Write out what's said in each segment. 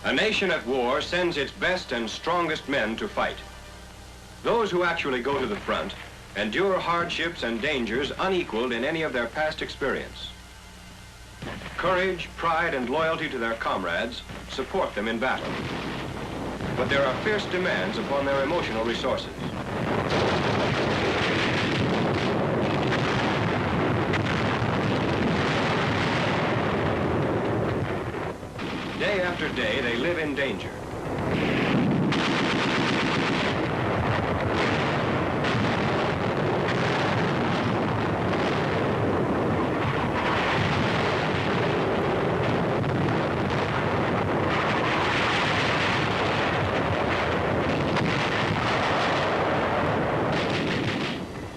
A nation at war sends its best and strongest men to fight. Those who actually go to the front endure hardships and dangers unequaled in any of their past experience. Courage, pride, and loyalty to their comrades support them in battle. But there are fierce demands upon their emotional resources. Day after day, they live in danger.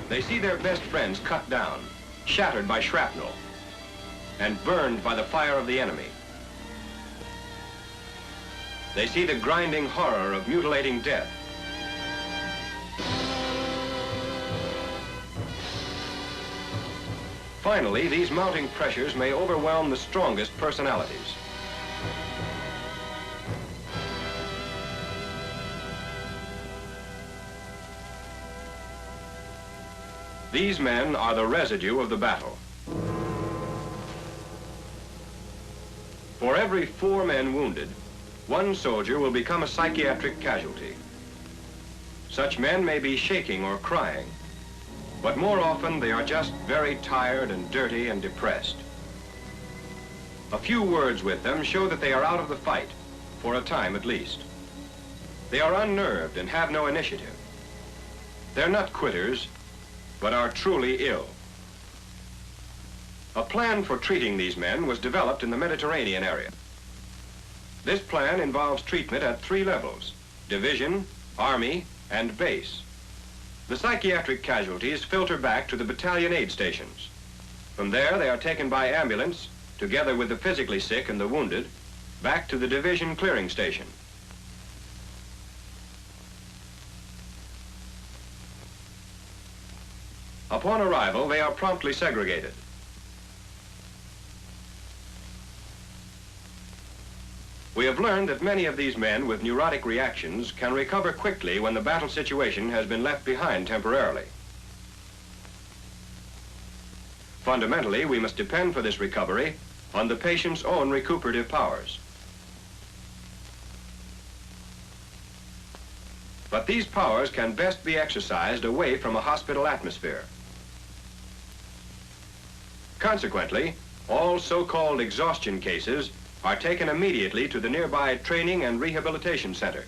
They see their best friends cut down, shattered by shrapnel, and burned by the fire of the enemy. They see the grinding horror of mutilating death. Finally, these mounting pressures may overwhelm the strongest personalities. These men are the residue of the battle. For every 4 men wounded, 1 soldier will become a psychiatric casualty. Such men may be shaking or crying, but more often they are just very tired and dirty and depressed. A few words with them show that they are out of the fight, for a time at least. They are unnerved and have no initiative. They're not quitters, but are truly ill. A plan for treating these men was developed in the Mediterranean area. This plan involves treatment at 3 levels: division, army, and base. The psychiatric casualties filter back to the battalion aid stations. From there, they are taken by ambulance, together with the physically sick and the wounded, back to the division clearing station. Upon arrival, they are promptly segregated. We have learned that many of these men with neurotic reactions can recover quickly when the battle situation has been left behind temporarily. Fundamentally, we must depend for this recovery on the patient's own recuperative powers. But these powers can best be exercised away from a hospital atmosphere. Consequently, all so-called exhaustion cases are taken immediately to the nearby training and rehabilitation center.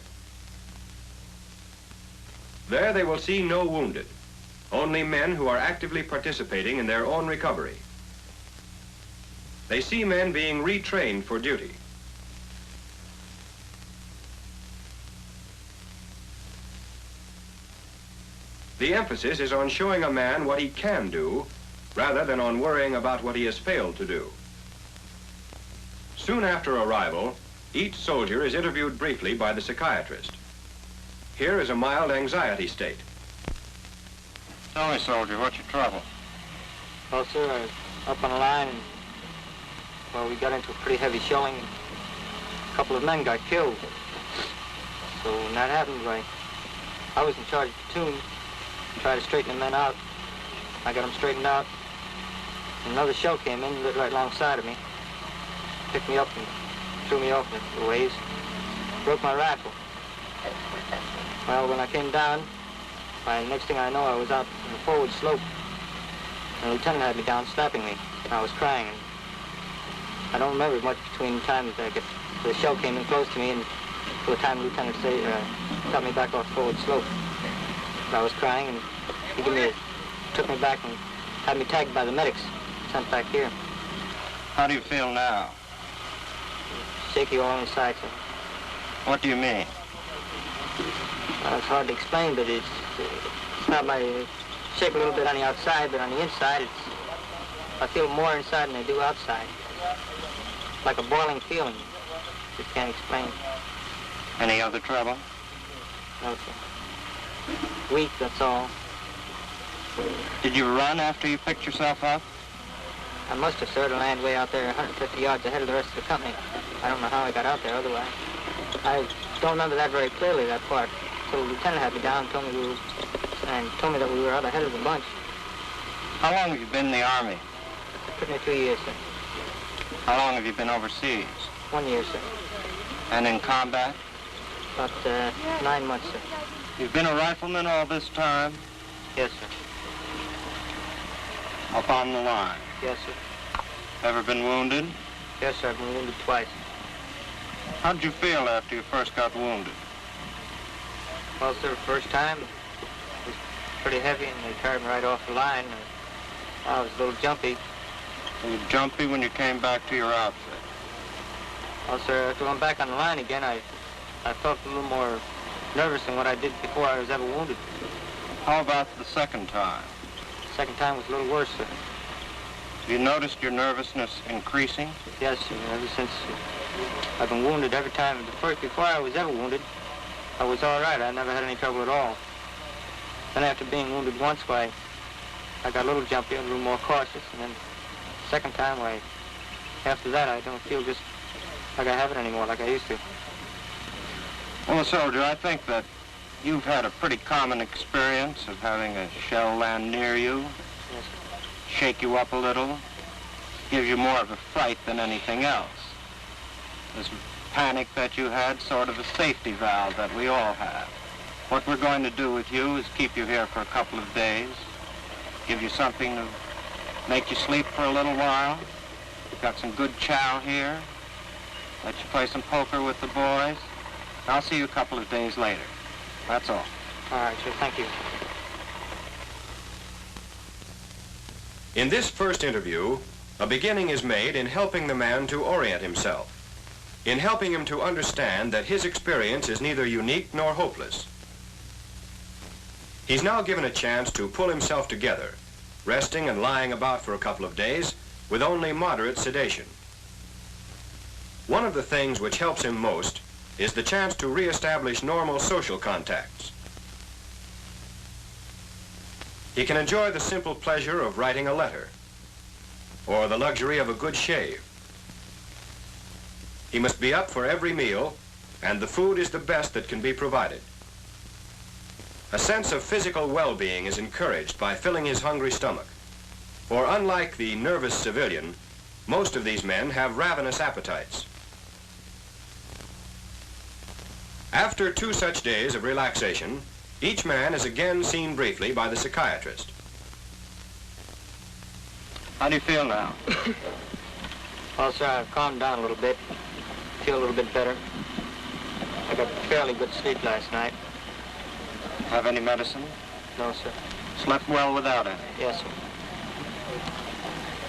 There they will see no wounded, only men who are actively participating in their own recovery. They see men being retrained for duty. The emphasis is on showing a man what he can do, rather than on worrying about what he has failed to do. Soon after arrival, each soldier is interviewed briefly by the psychiatrist. Here is a mild anxiety state. Tell me, soldier, what's your trouble? Well, sir, I was up on a line and, well, we got into a pretty heavy shelling. A couple of men got killed. So when that happened, I was in charge of the platoon, tried to straighten the men out. I got them straightened out. Another shell came in, lit right alongside of me. Picked me up and threw me off a ways. Broke my rifle. Well, when I came down, the next thing I know, I was out on the forward slope. And the lieutenant had me down slapping me. I was crying. And I don't remember much between the time that the shell came in close to me and till the time the lieutenant got me back off the forward slope. I was crying, and he took me back and had me tagged by the medics, sent back here. How do you feel now? Shaky all inside, sir. What do you mean? Well, it's hard to explain, but it's not like shake a little bit on the outside, but on the inside, I feel more inside than I do outside. Like a boiling feeling. Just can't explain. Any other trouble? No, sir. Weak, that's all. Did you run after you picked yourself up? I must have, sir, to land way out there 150 yards ahead of the rest of the company. I don't know how I got out there otherwise. I don't remember that very clearly, that part. So the lieutenant had me down and told me that we were out ahead of the bunch. How long have you been in the Army? Pretty near 2 years, sir. How long have you been overseas? 1 year, sir. And in combat? About 9 months, sir. You've been a rifleman all this time? Yes, sir. Up on the line? Yes, sir. Ever been wounded? Yes, sir. I've been wounded twice. How did you feel after you first got wounded? Well, sir, first time, it was pretty heavy, and they carried me right off the line. I was a little jumpy. Were you jumpy when you came back to your outfit? Well, sir, after going back on the line again, I felt a little more nervous than what I did before I was ever wounded. How about the second time? The second time was a little worse, sir. Have you noticed your nervousness increasing? Yes, sir. Ever since I've been wounded every time. Before I was ever wounded, I was all right. I never had any trouble at all. Then after being wounded once, why, I got a little jumpy, a little more cautious, and then the second time, why, after that, I don't feel just like I have it anymore, like I used to. Well, soldier, I think that you've had a pretty common experience of having a shell land near you, Yes, sir. shake you up a little, gives you more of a fright than anything else. This panic that you had, sort of a safety valve that we all have. What we're going to do with you is keep you here for a couple of days, give you something to make you sleep for a little while. We've got some good chow here. Let you play some poker with the boys. I'll see you a couple of days later. That's all. All right, sir. Thank you. In this first interview, a beginning is made in helping the man to orient himself, in helping him to understand that his experience is neither unique nor hopeless. He's now given a chance to pull himself together, resting and lying about for a couple of days with only moderate sedation. One of the things which helps him most is the chance to reestablish normal social contacts. He can enjoy the simple pleasure of writing a letter, or the luxury of a good shave. He must be up for every meal, and the food is the best that can be provided. A sense of physical well-being is encouraged by filling his hungry stomach, for unlike the nervous civilian, most of these men have ravenous appetites. After 2 such days of relaxation, each man is again seen briefly by the psychiatrist. How do you feel now? Well, sir, I've calmed down a little bit. Feel a little bit better. I got fairly good sleep last night. Have any medicine? No, sir. Slept well without any? Yes, sir.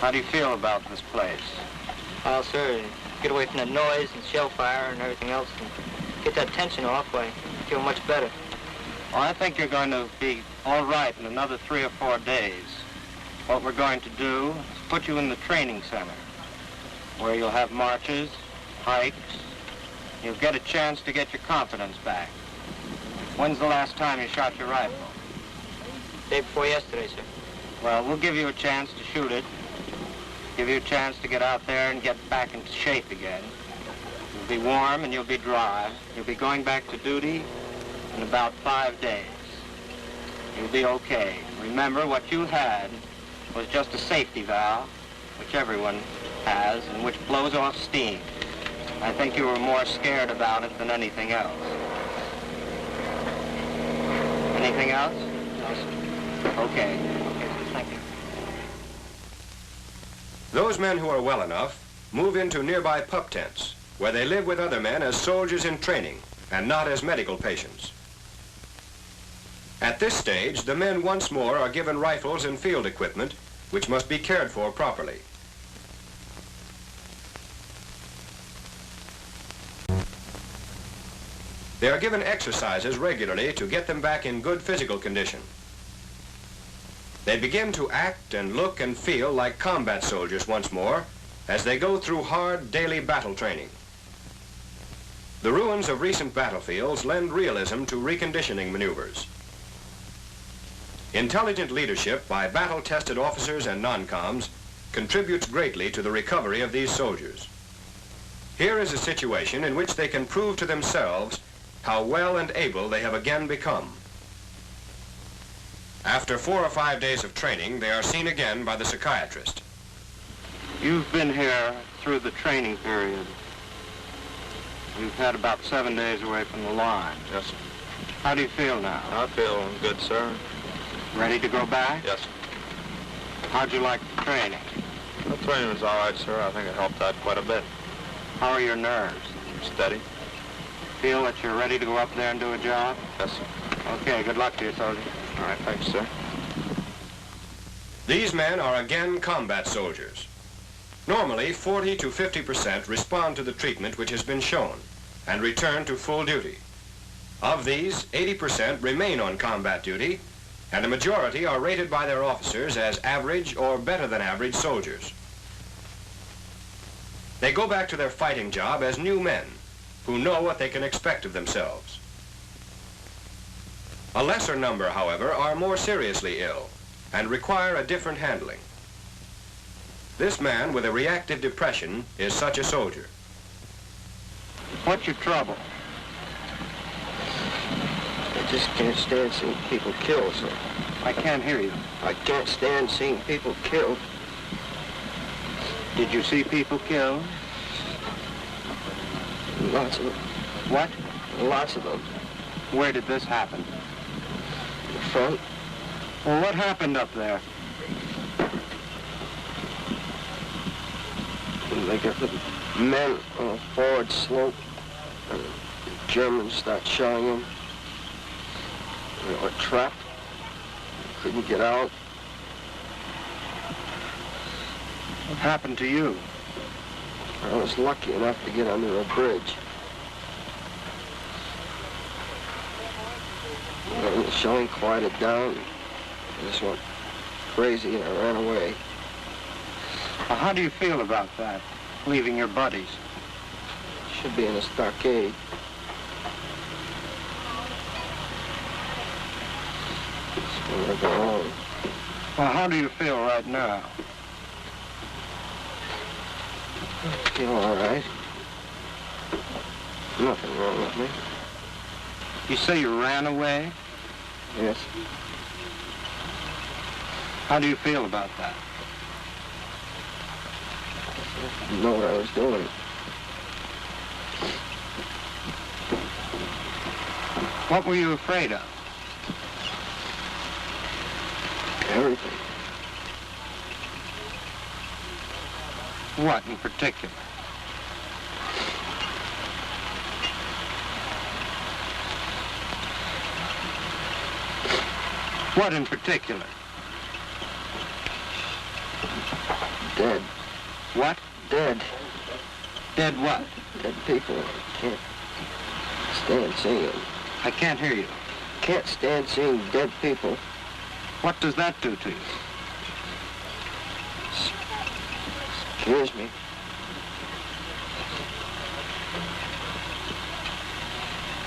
How do you feel about this place? Well, sir, get away from the noise and shell fire and everything else and get that tension off, I feel much better. Well, I think you're going to be all right in another 3 or 4 days. What we're going to do is put you in the training center, where you'll have marches, hikes. You'll get a chance to get your confidence back. When's the last time you shot your rifle? Day before yesterday, sir. Well, we'll give you a chance to shoot it, give you a chance to get out there and get back into shape again. You'll be warm and you'll be dry. You'll be going back to duty in about 5 days. You'll be okay. Remember, what you had was just a safety valve, which everyone has, and which blows off steam. I think you were more scared about it than anything else. Anything else? No, sir. Okay. Okay, sir. Thank you. Those men who are well enough move into nearby pup tents, where they live with other men as soldiers in training and not as medical patients. At this stage, the men once more are given rifles and field equipment, which must be cared for properly. They are given exercises regularly to get them back in good physical condition. They begin to act and look and feel like combat soldiers once more as they go through hard daily battle training. The ruins of recent battlefields lend realism to reconditioning maneuvers. Intelligent leadership by battle-tested officers and non-coms contributes greatly to the recovery of these soldiers. Here is a situation in which they can prove to themselves how well and able they have again become. After 4 or 5 days of training, they are seen again by the psychiatrist. You've been here through the training period. You've had about 7 days away from the line. Yes, sir. How do you feel now? I feel good, sir. Ready to go back? Yes, sir. How'd you like the training? The training was all right, sir. I think it helped out quite a bit. How are your nerves? Steady. Feel that you're ready to go up there and do a job? Yes, sir. Okay, good luck to you, soldier. All right, thanks, sir. These men are again combat soldiers. Normally, 40 to 50% respond to the treatment which has been shown and return to full duty. Of these, 80% remain on combat duty, and a majority are rated by their officers as average or better than average soldiers. They go back to their fighting job as new men who know what they can expect of themselves. A lesser number, however, are more seriously ill and require a different handling. This man with a reactive depression is such a soldier. What's your trouble? I just can't stand seeing people killed, sir. I can't hear you. I can't stand seeing people killed. Did you see people killed? Lots of them. What? Lots of them. Where did this happen? In the front. Well, what happened up there? They got the men on a forward slope, and the Germans start shelling them. They were trapped. Couldn't get out. What happened to you? I was lucky enough to get under a bridge. And the shelling quieted down. I just went crazy and I ran away. Well, how do you feel about that, leaving your buddies? Should be in a stockade. That's where I go home. Well, how do you feel right now? I feel all right. Nothing wrong with me. You say you ran away? Yes. How do you feel about that? I didn't know what I was doing. What were you afraid of? Everything. What in particular? What in particular? Dead. What? Dead. Dead what? Dead people. Can't stand seeing them. I can't hear you. Can't stand seeing dead people. What does that do to you? Scares me.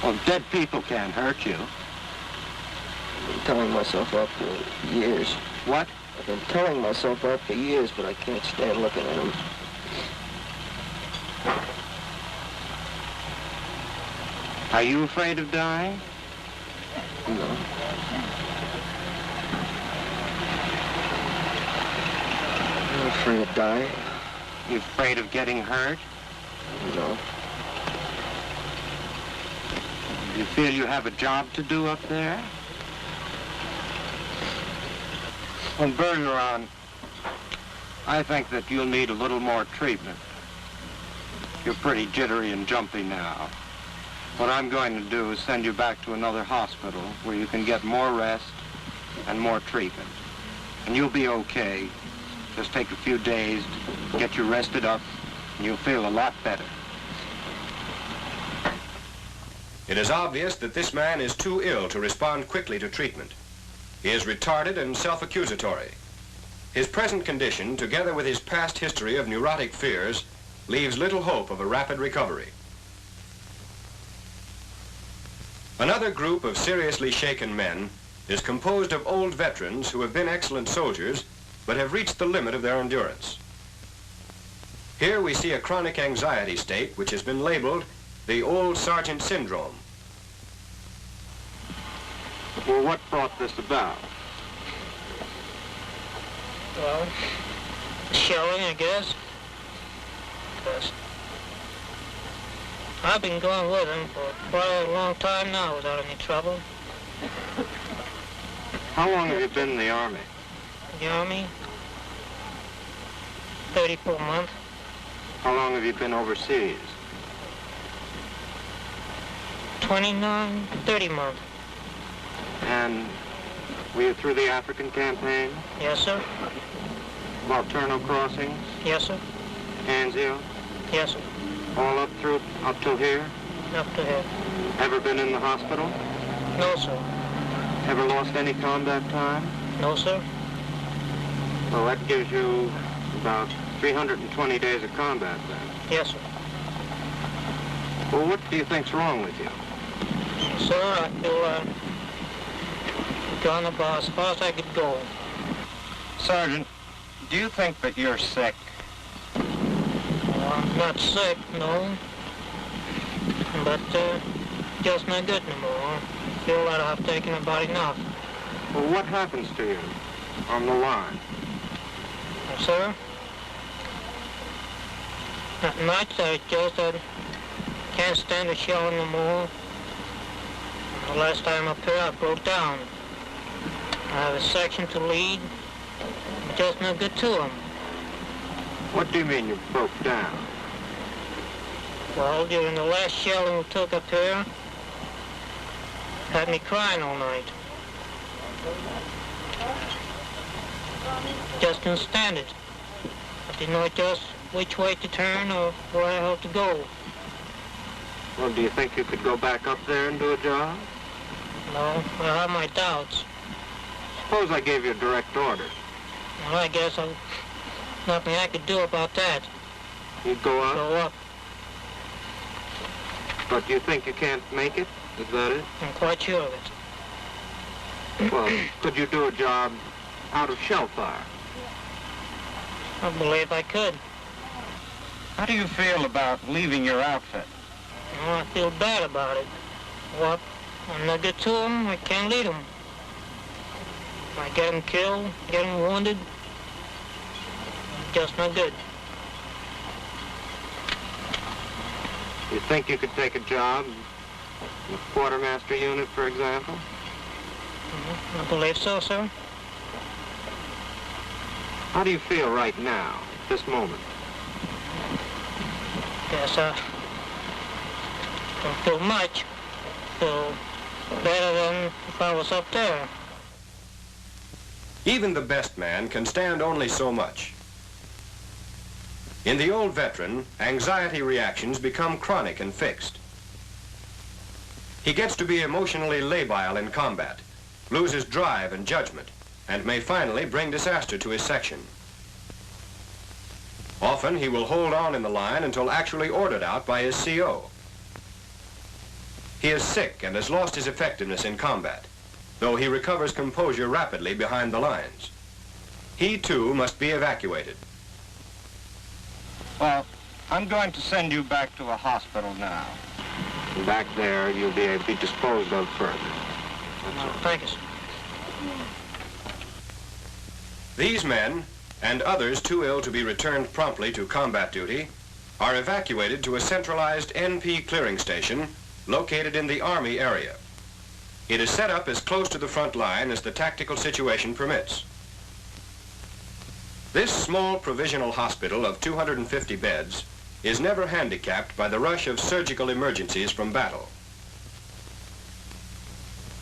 Well, dead people can't hurt you. I've been telling myself up for years. What? I've been telling myself up for years, but I can't stand looking at them. Are you afraid of dying? No. I'm afraid of dying. You afraid of getting hurt? No. You feel you have a job to do up there? Well, Bergeron, I think that you'll need a little more treatment. You're pretty jittery and jumpy now. What I'm going to do is send you back to another hospital where you can get more rest and more treatment. And you'll be okay. Just take a few days to get you rested up, and you'll feel a lot better. It is obvious that this man is too ill to respond quickly to treatment. He is retarded and self-accusatory. His present condition, together with his past history of neurotic fears, leaves little hope of a rapid recovery. Another group of seriously shaken men is composed of old veterans who have been excellent soldiers but have reached the limit of their endurance. Here we see a chronic anxiety state which has been labeled the old sergeant syndrome. Well, what brought this about? Well, shelling, I guess. But I've been going with him for quite a long time now without any trouble. How long have you been in the Army? The Army? 34 months. How long have you been overseas? 29, 30 months. And were you through the African campaign? Yes, sir. Volturno crossings? Yes, sir. Anzio? Yes, sir. All up till here? Up to here. Ever been in the hospital? No, sir. Ever lost any combat time? No, sir. Well, that gives you about 320 days of combat then. Yes, sir. Well, what do you think's wrong with you? Sir, I feel gone about as far as I could go. Sergeant, do you think that you're sick? Well, I'm not sick, no. But just not good no more. I feel that I've taken about enough. Well, what happens to you on the line? Sir? At night, I just can't stand the shelling no more. The last time up here, I broke down. I have a section to lead. I'm just no good to them. What do you mean you broke down? Well, during the last shelling we took up here, had me crying all night. Just couldn't stand it. I didn't know just which way to turn or where I had to go. Well, do you think you could go back up there and do a job? No, I have my doubts. Suppose I gave you a direct order. Well, I guess nothing I could do about that. You'd go up? Go up. But you think you can't make it? Is that it? I'm quite sure of it. Well, could you do a job out of shell fire? I believe I could. How do you feel about leaving your outfit? Well, I feel bad about it. What? I'm not good to them. I can't lead them. I get them killed, get them wounded. Just not good. You think you could take a job in the quartermaster unit, for example? I believe so, sir. How do you feel right now, at this moment? Yes, I don't feel much. Feel better than if I was up there. Even the best man can stand only so much. In the old veteran, anxiety reactions become chronic and fixed. He gets to be emotionally labile in combat, loses drive and judgment, and may finally bring disaster to his section. Often he will hold on in the line until actually ordered out by his CO. He is sick and has lost his effectiveness in combat, though he recovers composure rapidly behind the lines. He too must be evacuated. Well, I'm going to send you back to a hospital now. Back there, you'll be disposed of further. Thank you, sir. These men, and others too ill to be returned promptly to combat duty, are evacuated to a centralized NP clearing station located in the Army area. It is set up as close to the front line as the tactical situation permits. This small provisional hospital of 250 beds is never handicapped by the rush of surgical emergencies from battle.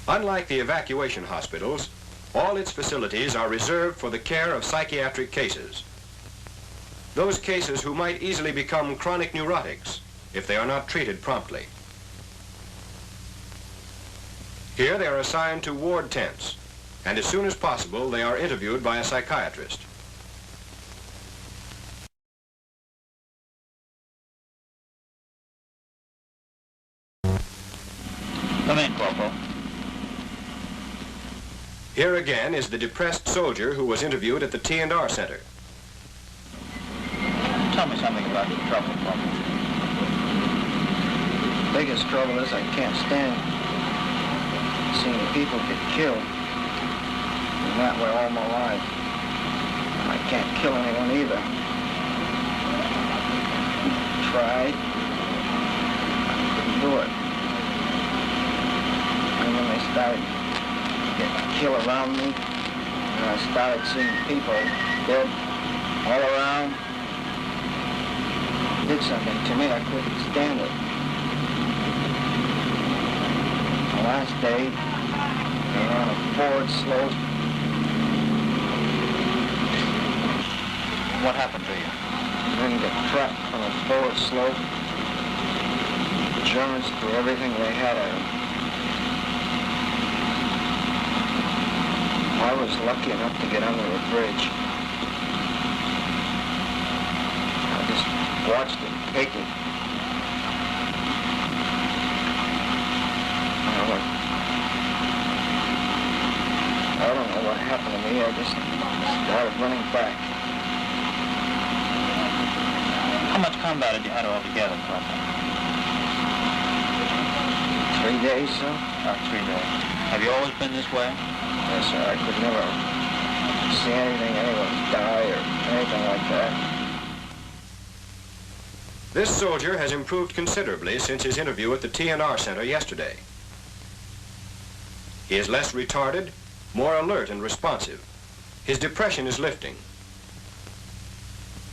Unlike the evacuation hospitals, all its facilities are reserved for the care of psychiatric cases. Those cases who might easily become chronic neurotics if they are not treated promptly. Here they are assigned to ward tents, and as soon as possible they are interviewed by a psychiatrist. Come in, Corporal. Here again is the depressed soldier who was interviewed at the T&R Center. Talk Tell me something about your trouble, Corporal. The biggest trouble is I can't stand seeing people get killed. Been that way all my life. I can't kill anyone either. Tried. I couldn't do it. And when they started getting killed around me, and I started seeing people dead all around, it did something to me. I couldn't stand it. The last day, we were on a forward slope. What happened to you? And then get trapped on a forward slope. The Germans threw everything they had at them. I was lucky enough to get under a bridge. I just watched it taking. I don't know what happened to me. I just started running back. How much combat had you had altogether, Corporal? 3 days, sir? About 3 days. Have you always been this way? Yes, sir. I could never see anyone die or anything like that. This soldier has improved considerably since his interview at the TNR Center yesterday. He is less retarded, more alert and responsive. His depression is lifting.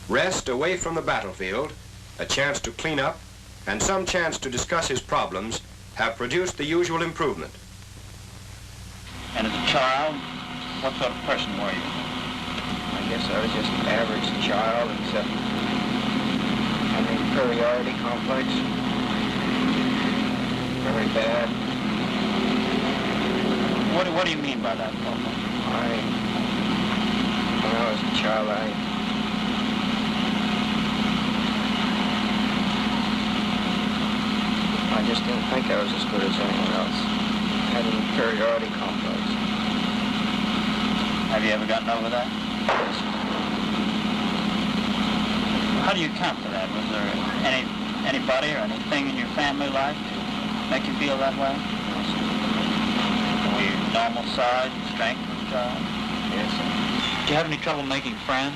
Rest away from the battlefield, a chance to clean up, and some chance to discuss his problems have produced the usual improvement. And as a child, what sort of person were you? I guess I was just an average child, except having inferiority complex. Very bad. What do you mean by that, Corporal? When I was a child, I just didn't think I was as good as anyone else. I had an inferiority complex. Have you ever gotten over that? Yes. How do you account for that? Was there anybody or anything in your family life to make you feel that way? Were you normal size and strength as a child? Yes, sir. Did you have any trouble making friends?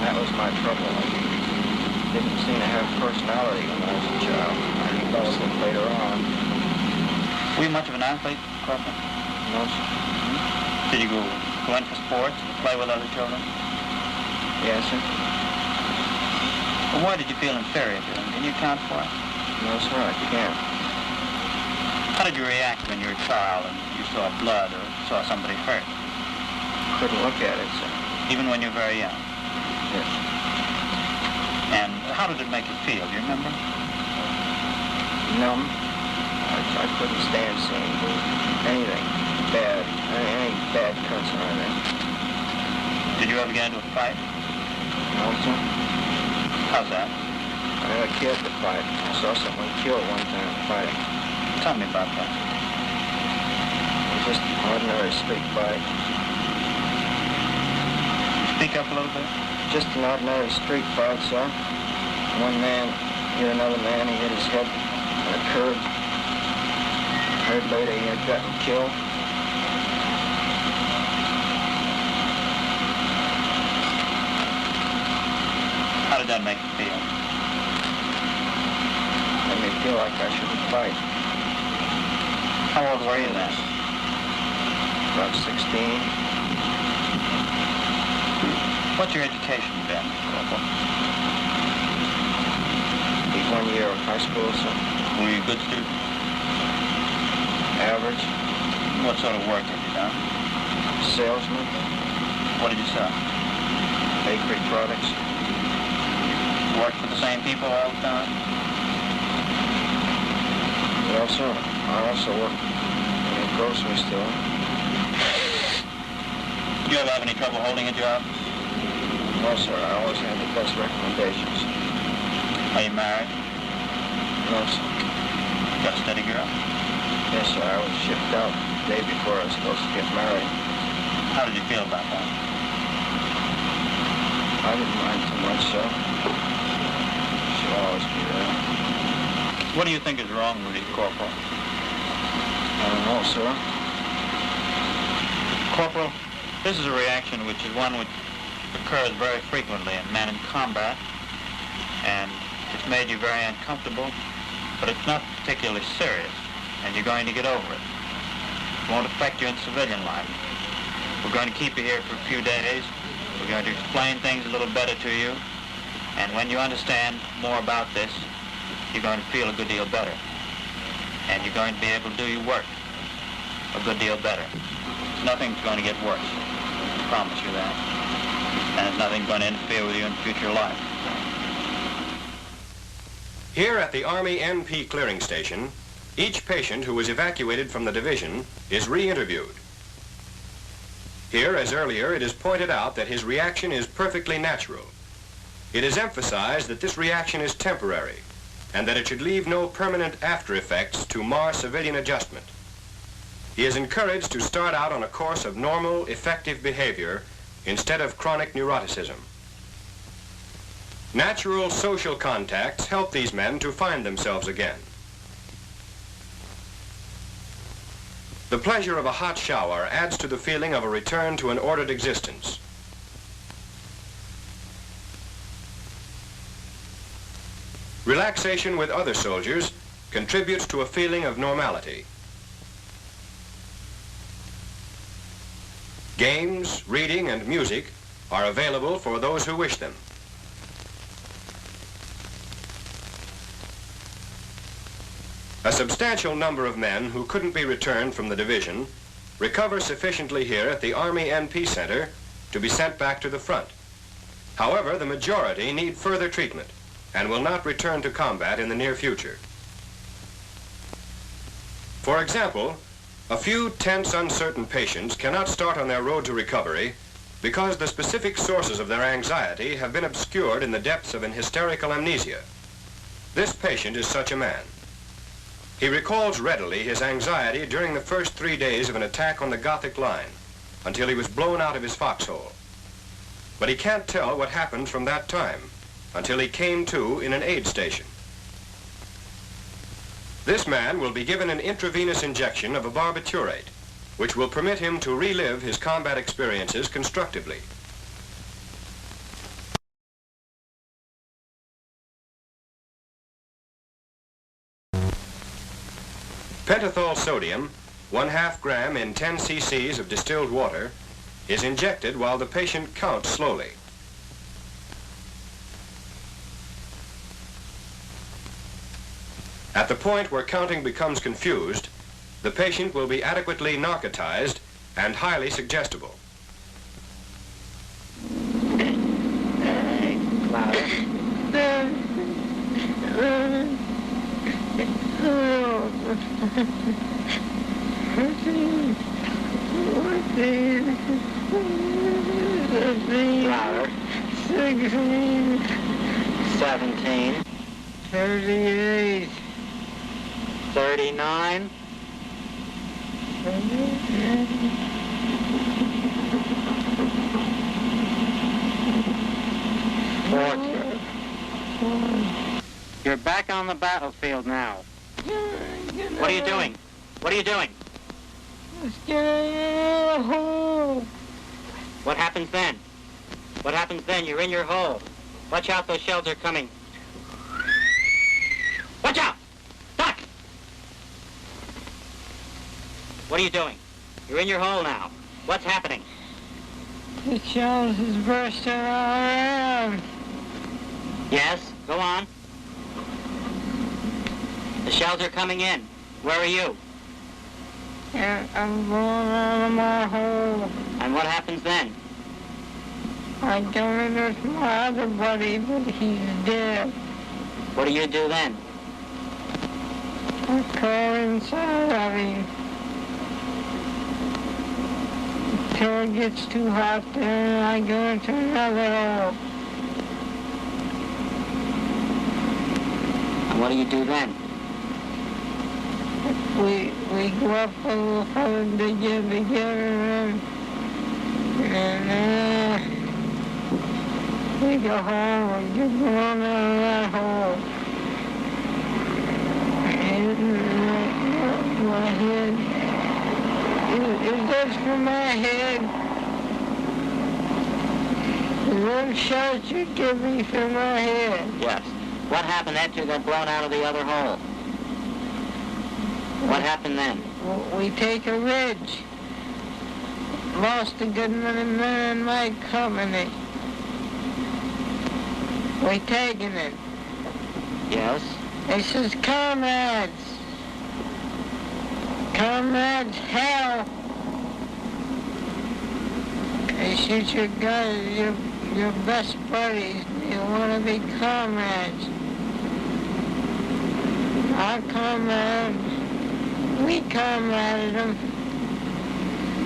That was my trouble. I didn't seem to have personality when I was a child. I developed it later on. Were you much of an athlete, Corporal? No, sir. Did you go in for sports and play with other children? Yes, sir. Well, why did you feel inferior to them? Can you account for it? No, sir, I can't. How did you react when you were a child and you saw blood or saw somebody hurt? Couldn't look at it, sir. Even when you were very young? Yes. And how did it make you feel? Do you remember? Numb. I couldn't stand seeing anything bad, any bad cuts or anything. Did you ever get into a fight? No, sir. How's that? I never cared to fight. I saw someone killed one time fighting. Tell me about that. It was just an ordinary street fight. Speak up a little bit. Just an ordinary street fight, sir. One man hit another man. He hit his head on a curb. Heard later he had gotten killed. How did that make you feel? Made me feel like I shouldn't fight. How old were you then? About 16. What's your education been, Corporal? 1 year of high school, sir. Were you a good student? Average. What sort of work have you done? Salesman. What did you sell? Bakery products. Worked for the same people all the time? No, sir. I also worked in a grocery store. Did you ever have any trouble holding a job? No, sir. I always had the best recommendations. Are you married? No, sir. Got a steady girl? Yes, sir. I was shipped out the day before I was supposed to get married. How did you feel about that? I didn't mind too much, sir. Oh, yeah. What do you think is wrong with you, Corporal? I don't know, sir. Corporal, this is a reaction which is one which occurs very frequently in men in combat, and it's made you very uncomfortable, but it's not particularly serious, and you're going to get over it. It won't affect you in civilian life. We're going to keep you here for a few days. We're going to explain things a little better to you, and when you understand more about this, you're going to feel a good deal better, and you're going to be able to do your work a good deal better. Nothing's going to get worse, I promise you that, and there's nothing going to interfere with you in future life. Here at the Army NP clearing station, each patient who was evacuated from the division is re-interviewed. Here, as earlier, it is pointed out that his reaction is perfectly natural. It is emphasized that this reaction is temporary and that it should leave no permanent after effects to mar civilian adjustment. He is encouraged to start out on a course of normal, effective behavior instead of chronic neuroticism. Natural social contacts help these men to find themselves again. The pleasure of a hot shower adds to the feeling of a return to an ordered existence. Relaxation with other soldiers contributes to a feeling of normality. Games, reading, and music are available for those who wish them. A substantial number of men who couldn't be returned from the division recover sufficiently here at the Army NP Center to be sent back to the front. However, the majority need further treatment and will not return to combat in the near future. For example, a few tense, uncertain patients cannot start on their road to recovery because the specific sources of their anxiety have been obscured in the depths of an hysterical amnesia. This patient is such a man. He recalls readily his anxiety during the first 3 days of an attack on the Gothic line until he was blown out of his foxhole. But he can't tell what happened from that time until he came to in an aid station. This man will be given an intravenous injection of a barbiturate, which will permit him to relive his combat experiences constructively. Pentothal sodium, 1/2 gram in 10 cc's of distilled water, is injected while the patient counts slowly. At the point where counting becomes confused, the patient will be adequately narcotized and highly suggestible. Louder. 16, 17, 38, 39, 40. You're back on the battlefield now. What are you doing? What are you doing? What happens then? What happens then? You're in your hole. Watch out, those shells are coming. Watch out! Duck! What are you doing? You're in your hole now. What's happening? The shells is bursting all around. Yes, go on. The shells are coming in. Where are you? And I'm going out of my hole. And what happens then? I don't know if my other buddy, but he's dead. What do you do then? I crawl inside of him. Until it gets too hot there and I go into another hole. And what do you do then? We go up a little further to get together and dig a hole and get blown out of that hole. And my head, is this for my head? One shot you give me for my head. Yes. What happened after you got blown out of the other hole? What happened then? We take a ridge. Lost a good many men in my company. We taking it. Yes. It says, comrades. Comrades, hell. They shoot your guns, your best buddies. You want to be comrades. Our comrades, we comraded them.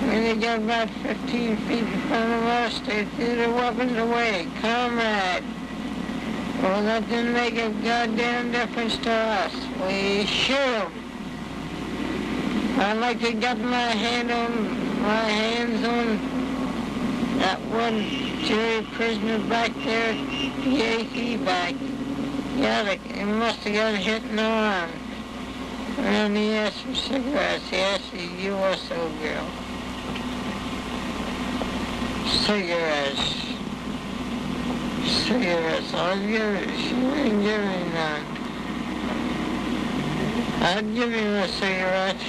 When they got about 15 feet in front of us, they threw their weapons away. Comrade. Well, that didn't make a goddamn difference to us. We shoot them. I'd like to get my hands on that one jury prisoner back there, Yankee back. Yeah, he must have got hit in the arm. And he asked for cigarettes. He asked the USO girl. Cigarettes. Cigarettes. I'll give it. She didn't give me none. I'd give him a cigarette.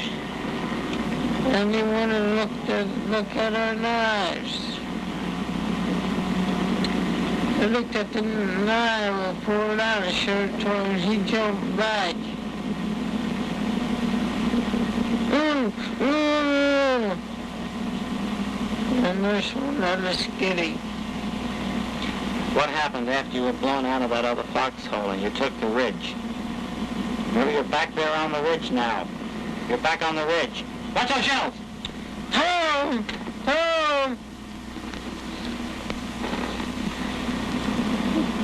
And he wanted to look at our knives. I looked at the knife and pulled out and showed it to him. He jumped back. The nurse went out of skitty. What happened after you were blown out of that other foxhole and you took the ridge? Well, you're back there on the ridge now. You're back on the ridge. Watch those shells! Home! Home!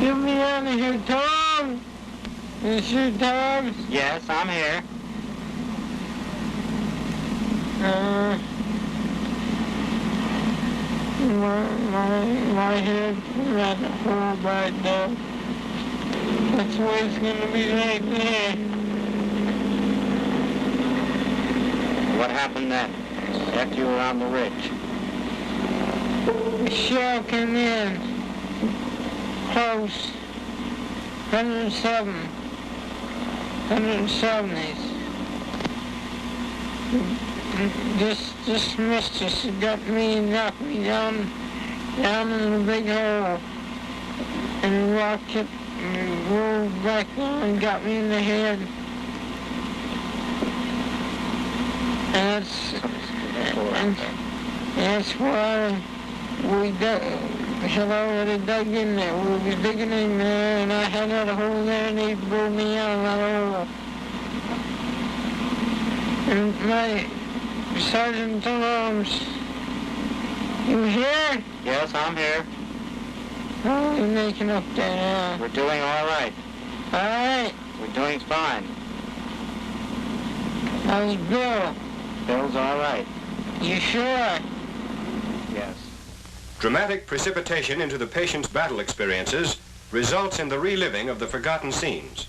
Get me out of here, Tom! Is you Tom? Yes, I'm here. My head got a hole right there. That's why it's gonna be right there. What happened then, after you were on the ridge? The shell came in. Close. 170s. This mistress got me and knocked me down in the big hole. And rocked it and rolled back on and got me in the head. And that's why we had already dug in there. We was digging in there and I had that hole there and he blew me out of that hole. And my Sergeant at Arms, you here? Yes, I'm here. How are you making up there now? We're doing all right. All right. We're doing fine. How's Bill? Bill's all right. You sure? Yes. Dramatic precipitation into the patient's battle experiences results in the reliving of the forgotten scenes.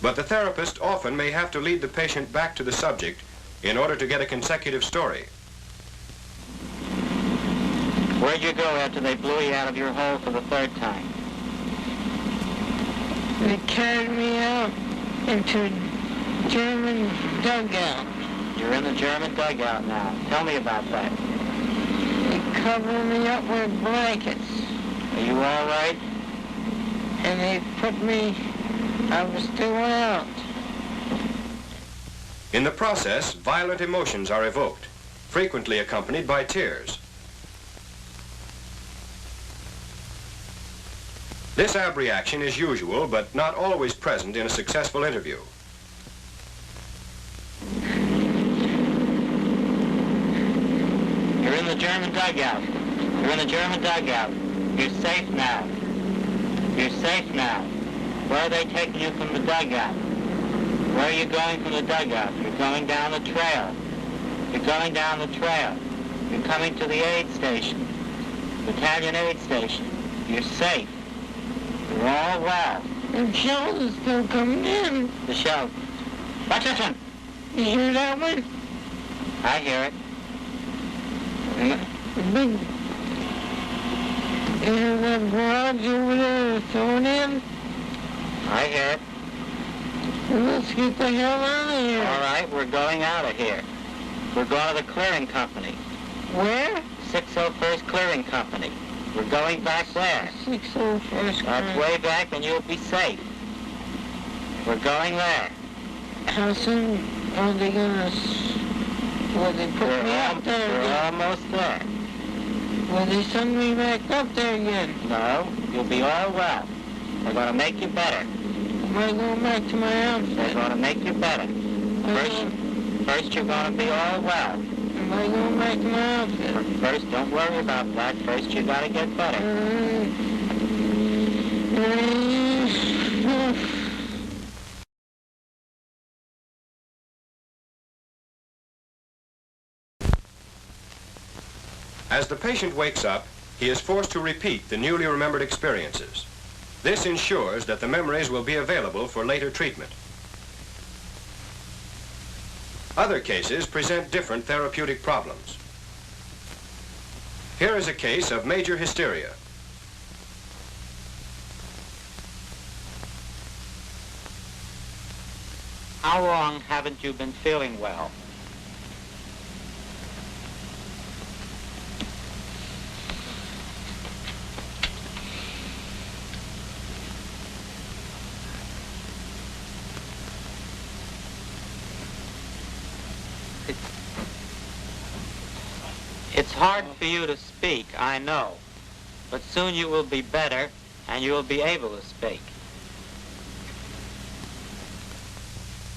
But the therapist often may have to lead the patient back to the subject in order to get a consecutive story. Where'd you go after they blew you out of your hole for the third time? They carried me out into a German dugout. You're in the German dugout now. Tell me about that. They covered me up with blankets. Are you all right? And they put me, I was still out. In the process, violent emotions are evoked, frequently accompanied by tears. This abreaction is usual, but not always present in a successful interview. You're in the German dugout. You're in the German dugout. You're safe now. You're safe now. Where are they taking you from the dugout? Where are you going from the dugout? You're going down the trail. You're going down the trail. You're coming to the aid station. Battalion aid station. You're safe. You're all well. The shells are still coming in. The shell. Watch this one. You hear that one? I hear it. The big... Is that barrage over there thrown in? I hear it. Let's get the hell out of here. All right, we're going out of here. We're going to the clearing company. Where? 601st Clearing Company. We're going back there. 601st. That's way back and you'll be safe. We're going there. How soon are they gonna... Will they put me up there We're again? almost there. Will they send me back up there again? No, you'll be all well. They're going to make you better. Am I going back to my outfit? They're going to make you better. First you're going to be all well. Am I going back to my outfit? First, don't worry about that. First, you got to get better. As the patient wakes up, he is forced to repeat the newly remembered experiences. This ensures that the memories will be available for later treatment. Other cases present different therapeutic problems. Here is a case of major hysteria. How long haven't you been feeling well? It's hard for you to speak, I know, but soon you will be better and you will be able to speak.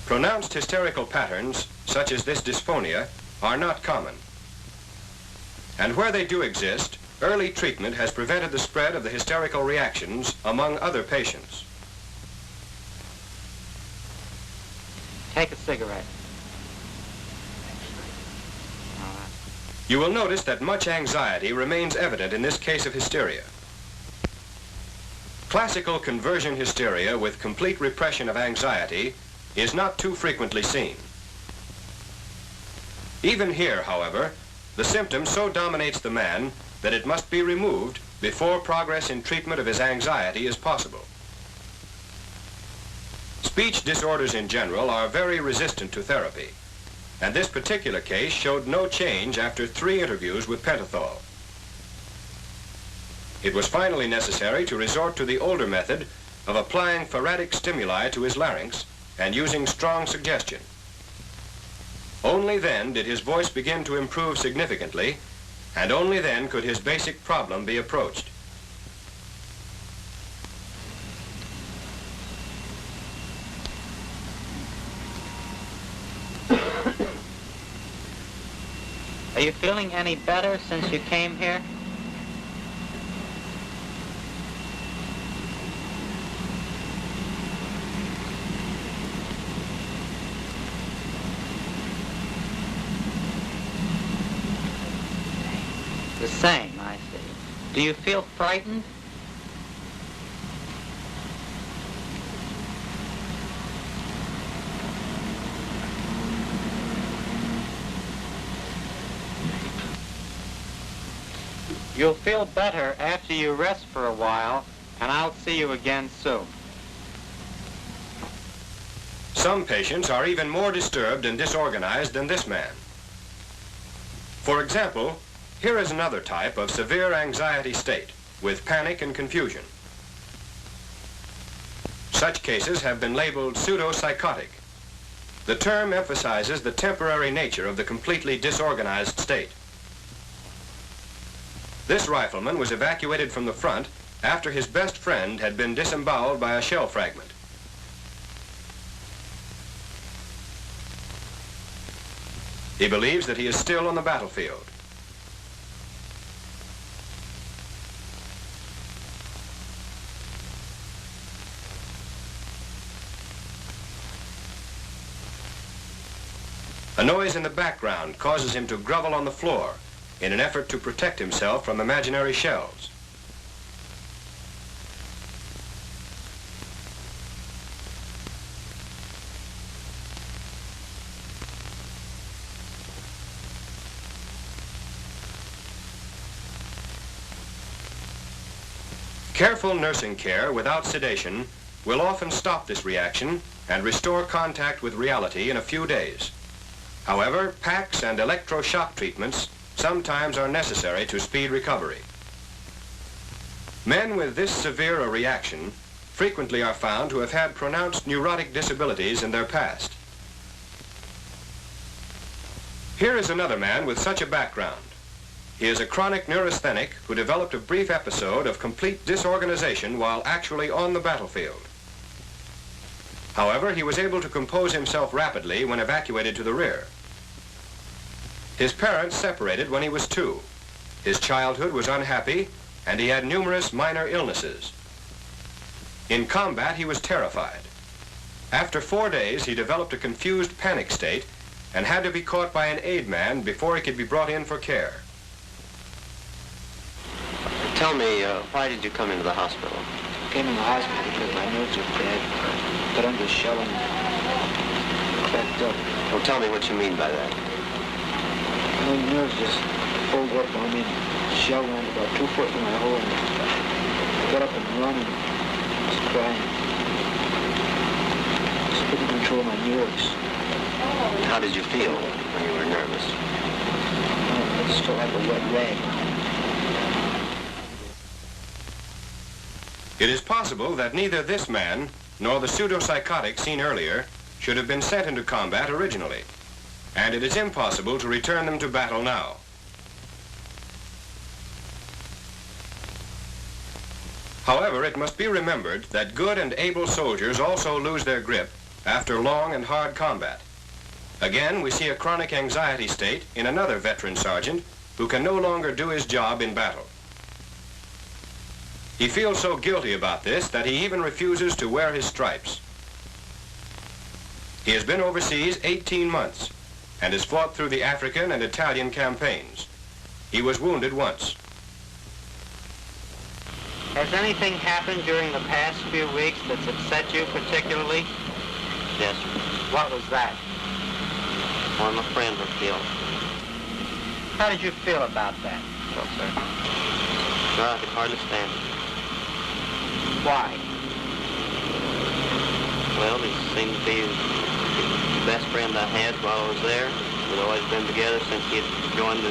Pronounced hysterical patterns, such as this dysphonia, are not common. And where they do exist, early treatment has prevented the spread of the hysterical reactions among other patients. Take a cigarette. You will notice that much anxiety remains evident in this case of hysteria. Classical conversion hysteria with complete repression of anxiety is not too frequently seen. Even here, however, the symptom so dominates the man that it must be removed before progress in treatment of his anxiety is possible. Speech disorders in general are very resistant to therapy, and this particular case showed no change after 3 interviews with pentothal. It was finally necessary to resort to the older method of applying phoretic stimuli to his larynx and using strong suggestion. Only then did his voice begin to improve significantly, and only then could his basic problem be approached. Are you feeling any better since you came here? The same, I see. Do you feel frightened? You'll feel better after you rest for a while, and I'll see you again soon. Some patients are even more disturbed and disorganized than this man. For example, here is another type of severe anxiety state with panic and confusion. Such cases have been labeled pseudo-psychotic. The term emphasizes the temporary nature of the completely disorganized state. This rifleman was evacuated from the front after his best friend had been disemboweled by a shell fragment. He believes that he is still on the battlefield. A noise in the background causes him to grovel on the floor in an effort to protect himself from imaginary shells. Careful nursing care without sedation will often stop this reaction and restore contact with reality in a few days. However, packs and electroshock treatments sometimes are necessary to speed recovery. Men with this severe a reaction frequently are found to have had pronounced neurotic disabilities in their past. Here is another man with such a background. He is a chronic neurasthenic who developed a brief episode of complete disorganization while actually on the battlefield. However, he was able to compose himself rapidly when evacuated to the rear. His parents separated when he was 2. His childhood was unhappy, and he had numerous minor illnesses. In combat, he was terrified. After 4 days, he developed a confused panic state and had to be caught by an aid man before he could be brought in for care. Tell me, why did you come into the hospital? I came in the hospital because my nerves are bad. Got under shelling, cracked up. Well, tell me what you mean by that. My nerves just pulled up on me and shell went about 2 foot in my hole. I got up and run and was crying. Just couldn't control my nerves. How did you feel when you were nervous? I just felt like a wet rag. It is possible that neither this man nor the pseudopsychotic seen earlier should have been sent into combat originally, and it is impossible to return them to battle now. However, it must be remembered that good and able soldiers also lose their grip after long and hard combat. Again, we see a chronic anxiety state in another veteran sergeant who can no longer do his job in battle. He feels so guilty about this that he even refuses to wear his stripes. He has been overseas 18 months and has fought through the African and Italian campaigns. He was wounded once. Has anything happened during the past few weeks that's upset you particularly? Yes. What was that? One of my friends was killed. How did you feel about that? Well, sir. Sir, I could hardly stand it. Why? Well, he seemed to be the best friend I had while I was there. We'd always been together since he had joined the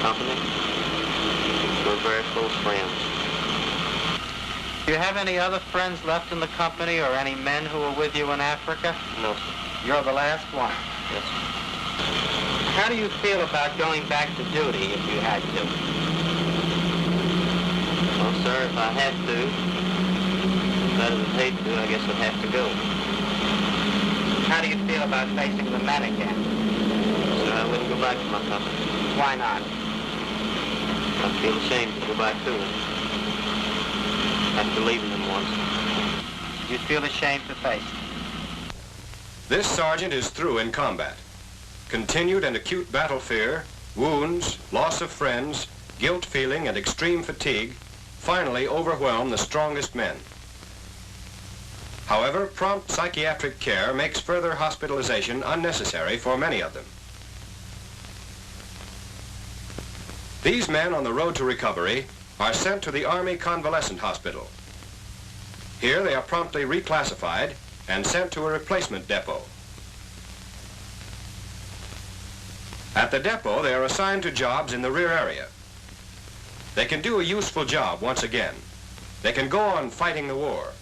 company. We were very close friends. Do you have any other friends left in the company or any men who were with you in Africa? No, sir. You're the last one. Yes, sir. How do you feel about going back to duty if you had to? Well, sir, if I had to, rather than hate to, I guess I'd have to go. How do you feel about facing the men again? Sir, I wouldn't go back to my company. Why not? I feel ashamed to go back to it. After leaving them once. You feel ashamed to face it? This sergeant is through in combat. Continued and acute battle fear, wounds, loss of friends, guilt feeling, and extreme fatigue finally overwhelm the strongest men. However, prompt psychiatric care makes further hospitalization unnecessary for many of them. These men on the road to recovery are sent to the Army Convalescent Hospital. Here they are promptly reclassified and sent to a replacement depot. At the depot, they are assigned to jobs in the rear area. They can do a useful job once again. They can go on fighting the war.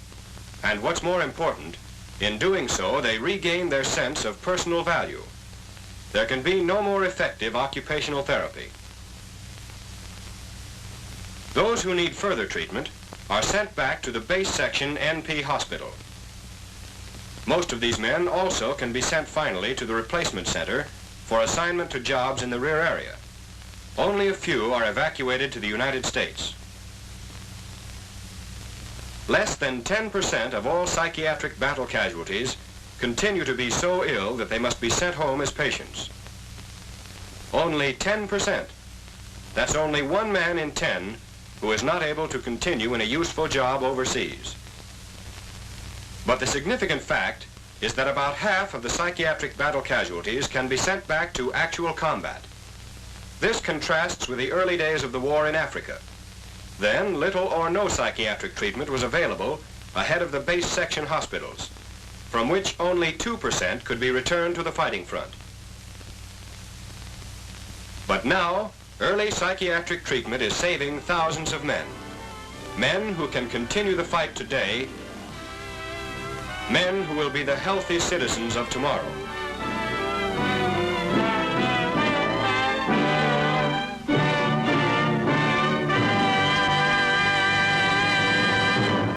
And what's more important, in doing so, they regain their sense of personal value. There can be no more effective occupational therapy. Those who need further treatment are sent back to the base section NP hospital. Most of these men also can be sent finally to the replacement center for assignment to jobs in the rear area. Only a few are evacuated to the United States. Less than 10% of all psychiatric battle casualties continue to be so ill that they must be sent home as patients. Only 10%. That's only 1 man in 10 who is not able to continue in a useful job overseas. But the significant fact is that about half of the psychiatric battle casualties can be sent back to actual combat. This contrasts with the early days of the war in Africa. Then little or no psychiatric treatment was available ahead of the base section hospitals, from which only 2% could be returned to the fighting front. But now, early psychiatric treatment is saving thousands of men. Men who can continue the fight today, men who will be the healthy citizens of tomorrow.